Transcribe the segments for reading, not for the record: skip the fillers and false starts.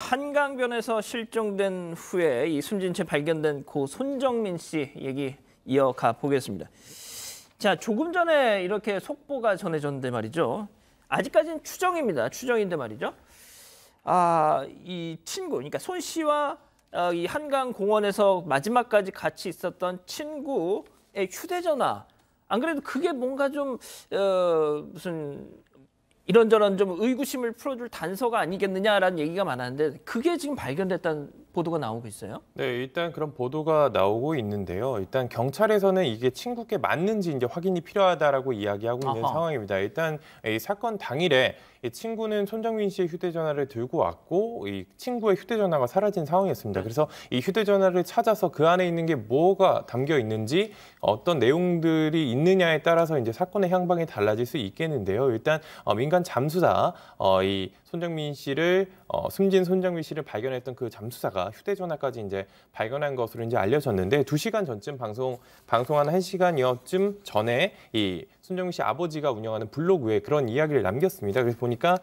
한강변에서 실종된 후에 이 숨진 채 발견된 고 손정민 씨 얘기 이어가 보겠습니다. 자, 조금 전에 이렇게 속보가 전해졌는데 말이죠. 아직까지는 추정입니다. 추정인데 말이죠. 이 친구, 그러니까 손 씨와 이 한강공원에서 마지막까지 같이 있었던 친구의 휴대전화. 안 그래도 그게 뭔가 좀 무슨 이런저런 좀 의구심을 풀어줄 단서가 아니겠느냐라는 얘기가 많았는데 그게 지금 발견됐다는 보도가 나오고 있어요? 네, 일단 그런 보도가 나오고 있는데요. 일단 경찰에서는 이게 친구께 맞는지 이제 확인이 필요하다라고 이야기하고 있는 상황입니다. 일단 이 사건 당일에 이 친구는 손정민 씨의 휴대전화를 들고 왔고 이 친구의 휴대전화가 사라진 상황이었습니다. 그래서 이 휴대전화를 찾아서 그 안에 있는 게 뭐가 담겨 있는지 어떤 내용들이 있느냐에 따라서 이제 사건의 향방이 달라질 수 있겠는데요. 일단 민간 잠수사 이 손정민 씨를 숨진 손정민 씨를 발견했던 그 잠수사가 휴대전화까지 이제 발견한 것으로 이제 알려졌는데 2시간 전쯤 방송한 1시간여쯤 전에 이 손정민 씨 아버지가 운영하는 블로그에 그런 이야기를 남겼습니다. 그래서 보니까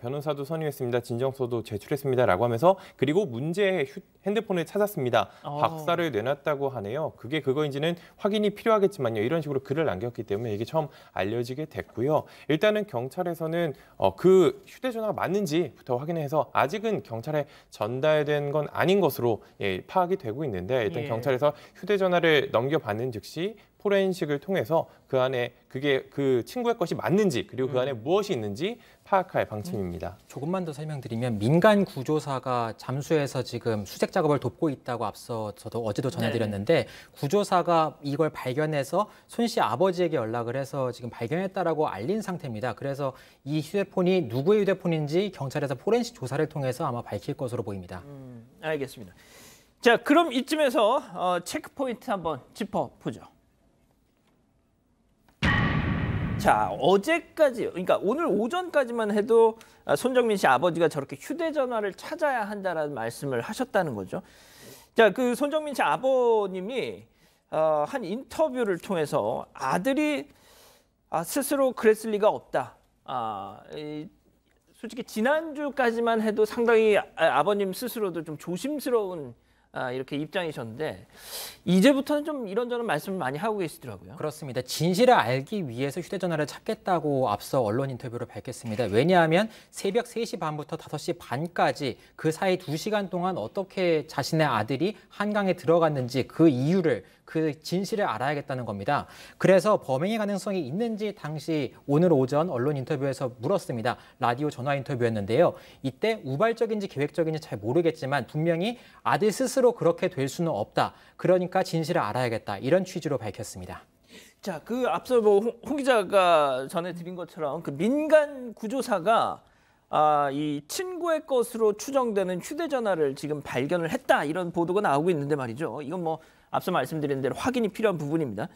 변호사도 선임했습니다. 진정서도 제출했습니다라고 하면서 그리고 문제의 핸드폰을 찾았습니다. 박사를 내놨다고 하네요. 그게 그거인지는 확인이 필요하겠지만요. 이런 식으로 글을 남겼기 때문에 이게 처음 알려지게 됐고요. 일단은 경찰에서는 그 휴대전화가 맞는지부터 확인해서 아직은 경찰에 전달된 건 아닌 것으로 파악이 되고 있는데 일단 경찰에서 휴대전화를 넘겨받는 즉시 포렌식을 통해서 그 안에 그게 그 친구의 것이 맞는지 그리고 그 안에 무엇이 있는지 파악할 방침입니다. 조금만 더 설명드리면 민간 구조사가 잠수해서 지금 수색 작업을 돕고 있다고 앞서 저도 어제도 전해드렸는데 구조사가 이걸 발견해서 손 씨 아버지에게 연락을 해서 지금 발견했다라고 알린 상태입니다. 그래서 이 휴대폰이 누구의 휴대폰인지 경찰에서 포렌식 조사를 통해서 아마 밝힐 것으로 보입니다. 알겠습니다. 자, 그럼 이쯤에서 체크포인트 한번 짚어보죠. 자, 어제까지, 그러니까 오늘 오전까지만 해도 손정민 씨 아버지가 저렇게 휴대전화를 찾아야 한다라는 말씀을 하셨다는 거죠. 자, 그 손정민 씨 아버님이 한 인터뷰를 통해서 아들이 스스로 그랬을 리가 없다. 솔직히 지난주까지만 해도 상당히 아버님 스스로도 좀 조심스러운 이렇게 입장이셨는데 이제부터는 좀 이런저런 말씀을 많이 하고 계시더라고요. 그렇습니다. 진실을 알기 위해서 휴대전화를 찾겠다고 앞서 언론 인터뷰를 밝혔습니다. 왜냐하면 새벽 3시 반부터 5시 반까지 그 사이 2시간 동안 어떻게 자신의 아들이 한강에 들어갔는지 그 이유를 그 진실을 알아야겠다는 겁니다. 그래서 범행의 가능성이 있는지 당시 오늘 오전 언론 인터뷰에서 물었습니다. 라디오 전화 인터뷰였는데요. 이때 우발적인지 계획적인지 잘 모르겠지만 분명히 아들 스스로 그렇게 될 수는 없다. 그러니까 진실을 알아야겠다. 이런 취지로 밝혔습니다. 자, 그 앞서 홍 기자가 전해드린 것처럼 그 민간 구조사가 이 친구의 것으로 추정되는 휴대전화를 지금 발견을 했다. 이런 보도가 나오고 있는데 말이죠. 이건 뭐 앞서 말씀드린 대로 확인이 필요한 부분입니다.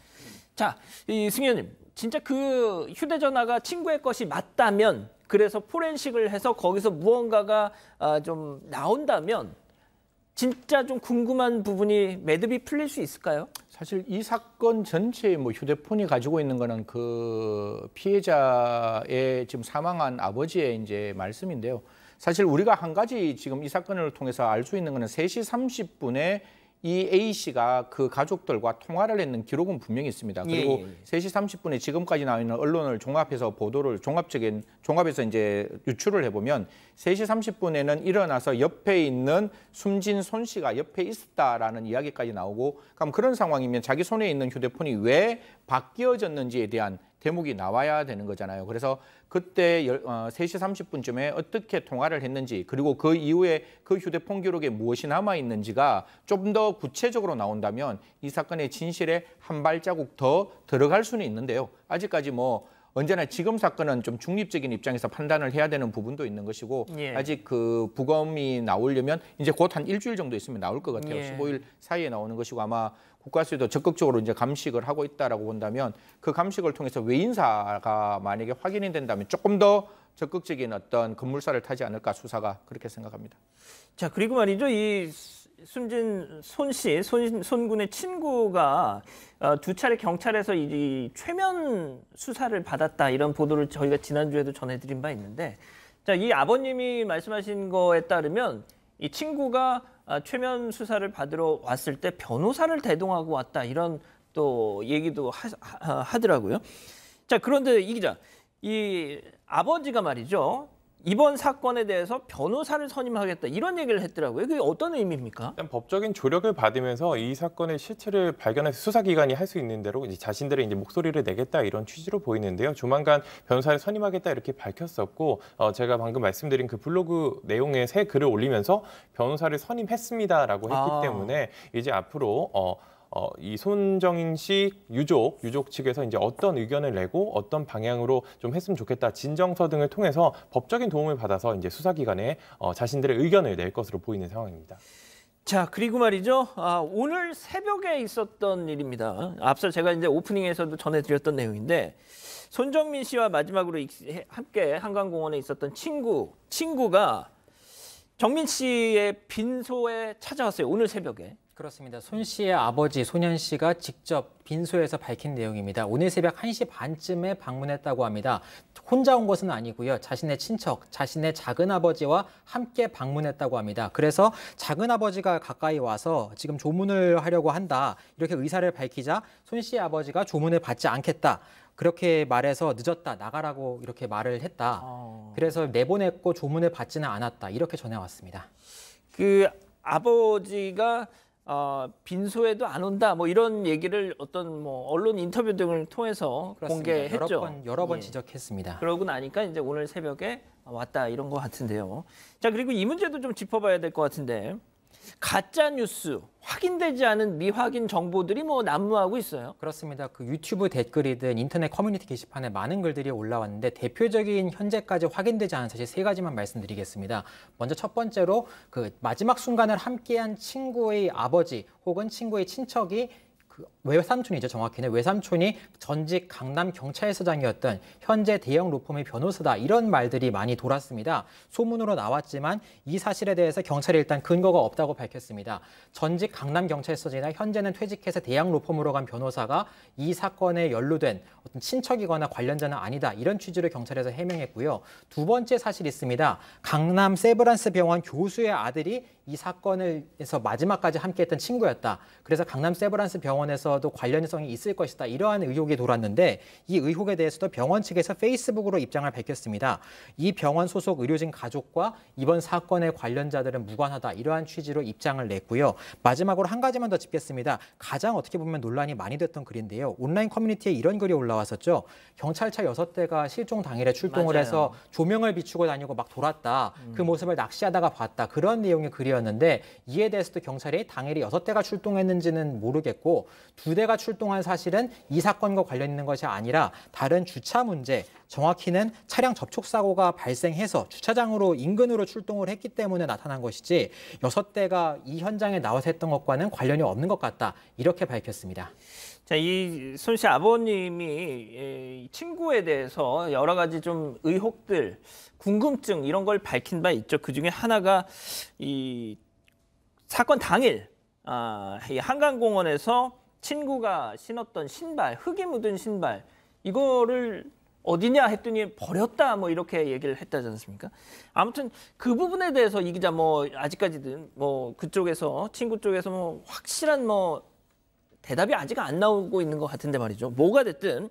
자, 이 승 의원님, 진짜 그 휴대전화가 친구의 것이 맞다면 그래서 포렌식을 해서 거기서 무언가가 좀 나온다면 진짜 좀 궁금한 부분이 매듭이 풀릴 수 있을까요? 사실 이 사건 전체에 뭐 휴대폰이 가지고 있는 거는 그 피해자의 지금 사망한 아버지의 이제 말씀인데요. 사실 우리가 한 가지 지금 이 사건을 통해서 알 수 있는 거는 3시 30분에 이 A 씨가 그 가족들과 통화를 했는 기록은 분명히 있습니다. 그리고 3시 30분에 지금까지 나와 있는 언론을 종합해서 보도를 종합해서 이제 유출을 해보면 3시 30분에는 일어나서 옆에 있는 숨진 손 씨가 옆에 있었다라는 이야기까지 나오고 그럼 그런 상황이면 자기 손에 있는 휴대폰이 왜 바뀌어졌는지에 대한 대목이 나와야 되는 거잖아요. 그래서 그때 3시 30분쯤에 어떻게 통화를 했는지 그리고 그 이후에 그 휴대폰 기록에 무엇이 남아있는지가 좀 더 구체적으로 나온다면 이 사건의 진실에 한 발자국 더 들어갈 수는 있는데요. 아직까지 뭐 언제나 지금 사건은 좀 중립적인 입장에서 판단을 해야 되는 부분도 있는 것이고 아직 그 부검이 나오려면 이제 곧 한 일주일 정도 있으면 나올 것 같아요. 15일 사이에 나오는 것이고 아마 국가수에도 적극적으로 이제 감식을 하고 있다라고 본다면 그 감식을 통해서 외인사가 만약에 확인이 된다면 조금 더 적극적인 어떤 급물살을 타지 않을까 수사가 그렇게 생각합니다. 자, 그리고 말이죠. 이 숨진 손 군의 친구가 2차례 경찰에서 이 최면 수사를 받았다 이런 보도를 저희가 지난주에도 전해드린 바 있는데 자, 이 아버님이 말씀하신 거에 따르면 이 친구가 최면 수사를 받으러 왔을 때 변호사를 대동하고 왔다 이런 또 얘기도 하더라고요. 자, 그런데 이 기자, 이 아버지가 말이죠. 이번 사건에 대해서 변호사를 선임하겠다 이런 얘기를 했더라고요. 그게 어떤 의미입니까? 일단 법적인 조력을 받으면서 이 사건의 실체를 발견해서 수사기관이 할 수 있는 대로 이제 자신들의 이제 목소리를 내겠다 이런 취지로 보이는데요. 조만간 변호사를 선임하겠다 이렇게 밝혔었고 제가 방금 말씀드린 그 블로그 내용에 새 글을 올리면서 변호사를 선임했습니다라고 했기 때문에 이제 앞으로 이 손정인 씨 유족 측에서 이제 어떤 의견을 내고 어떤 방향으로 좀 했으면 좋겠다 진정서 등을 통해서 법적인 도움을 받아서 이제 수사기관에 자신들의 의견을 낼 것으로 보이는 상황입니다. 자, 그리고 말이죠. 오늘 새벽에 있었던 일입니다. 앞서 제가 이제 오프닝에서도 전해드렸던 내용인데 손정민 씨와 마지막으로 함께 한강공원에 있었던 친구가 정민 씨의 빈소에 찾아왔어요. 오늘 새벽에. 그렇습니다. 손 씨의 아버지 손현 씨가 직접 빈소에서 밝힌 내용입니다. 오늘 새벽 1시 반쯤에 방문했다고 합니다. 혼자 온 것은 아니고요. 자신의 친척, 자신의 작은아버지와 함께 방문했다고 합니다. 그래서 작은아버지가 가까이 와서 지금 조문을 하려고 한다. 이렇게 의사를 밝히자 손 씨의 아버지가 조문을 받지 않겠다. 그렇게 말해서 늦었다, 나가라고 이렇게 말을 했다. 그래서 내보냈고 조문을 받지는 않았다. 이렇게 전해왔습니다. 그 아버지가 빈소에도 안 온다 뭐 이런 얘기를 어떤 뭐 언론 인터뷰 등을 통해서 그렇습니다. 공개했죠. 여러 번 예. 지적했습니다. 그러고 나니까 이제 오늘 새벽에 왔다 이런 것 같은데요. 자, 그리고 이 문제도 좀 짚어봐야 될 것 같은데 가짜 뉴스, 확인되지 않은 미확인 정보들이 뭐 난무하고 있어요. 그렇습니다. 그 유튜브 댓글이든 인터넷 커뮤니티 게시판에 많은 글들이 올라왔는데 대표적인 현재까지 확인되지 않은 사실 3가지만 말씀드리겠습니다. 먼저 첫 번째로 그 마지막 순간을 함께한 친구의 아버지 혹은 친구의 친척이 그 외삼촌이죠. 정확히는 외삼촌이 전직 강남 경찰서장이었던 현재 대형 로펌의 변호사다. 이런 말들이 많이 돌았습니다. 소문으로 나왔지만 이 사실에 대해서 경찰이 일단 근거가 없다고 밝혔습니다. 전직 강남 경찰서장이나 현재는 퇴직해서 대형 로펌으로 간 변호사가 이 사건에 연루된 어떤 친척이거나 관련자는 아니다. 이런 취지로 경찰에서 해명했고요. 두 번째 사실이 있습니다. 강남 세브란스 병원 교수의 아들이 이 사건에서 마지막까지 함께했던 친구였다. 그래서 강남 세브란스 병원에서도 관련성이 있을 것이다. 이러한 의혹이 돌았는데 이 의혹에 대해서도 병원 측에서 페이스북으로 입장을 밝혔습니다. 이 병원 소속 의료진 가족과 이번 사건의 관련자들은 무관하다. 이러한 취지로 입장을 냈고요. 마지막으로 한 가지만 더 짚겠습니다. 가장 어떻게 보면 논란이 많이 됐던 글인데요. 온라인 커뮤니티에 이런 글이 올라왔었죠. 경찰차 6대가 실종 당일에 출동을 맞아요. 해서 조명을 비추고 다니고 막 돌았다. 그 모습을 낚시하다가 봤다. 그런 내용의 글이었는데 이에 대해서도 경찰이 당일에 6대가 출동했는지는 모르겠고 2대가 출동한 사실은 이 사건과 관련 있는 것이 아니라 다른 주차 문제, 정확히는 차량 접촉 사고가 발생해서 주차장으로 인근으로 출동을 했기 때문에 나타난 것이지 6대가 이 현장에 나와서 했던 것과는 관련이 없는 것 같다. 이렇게 밝혔습니다. 자, 이 손 씨 아버님이 이 친구에 대해서 여러 가지 좀 의혹들, 궁금증 이런 걸 밝힌 바 있죠. 그 중에 하나가 이 사건 당일 이 한강공원에서 친구가 신었던 신발, 흙이 묻은 신발 이거를 어디냐 했더니 버렸다 뭐 이렇게 얘기를 했다지 않습니까? 아무튼 그 부분에 대해서 이 기자 뭐 아직까지는 뭐 그쪽에서 친구 쪽에서 뭐 확실한 뭐 대답이 아직 안 나오고 있는 것 같은데 말이죠. 뭐가 됐든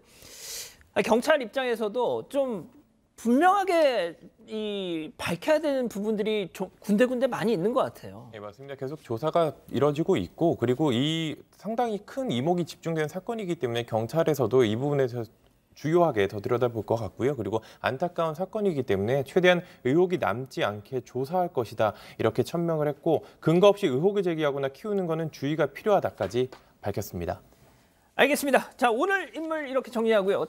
경찰 입장에서도 좀 분명하게 이 밝혀야 되는 부분들이 군데군데 많이 있는 것 같아요. 네, 맞습니다. 계속 조사가 이뤄지고 있고 그리고 이 상당히 큰 이목이 집중된 사건이기 때문에 경찰에서도 이 부분에서 주요하게 더 들여다볼 것 같고요. 그리고 안타까운 사건이기 때문에 최대한 의혹이 남지 않게 조사할 것이다. 이렇게 천명을 했고 근거 없이 의혹을 제기하거나 키우는 것은 주의가 필요하다까지 밝혔습니다. 알겠습니다. 자, 오늘 인물 이렇게 정리하고요.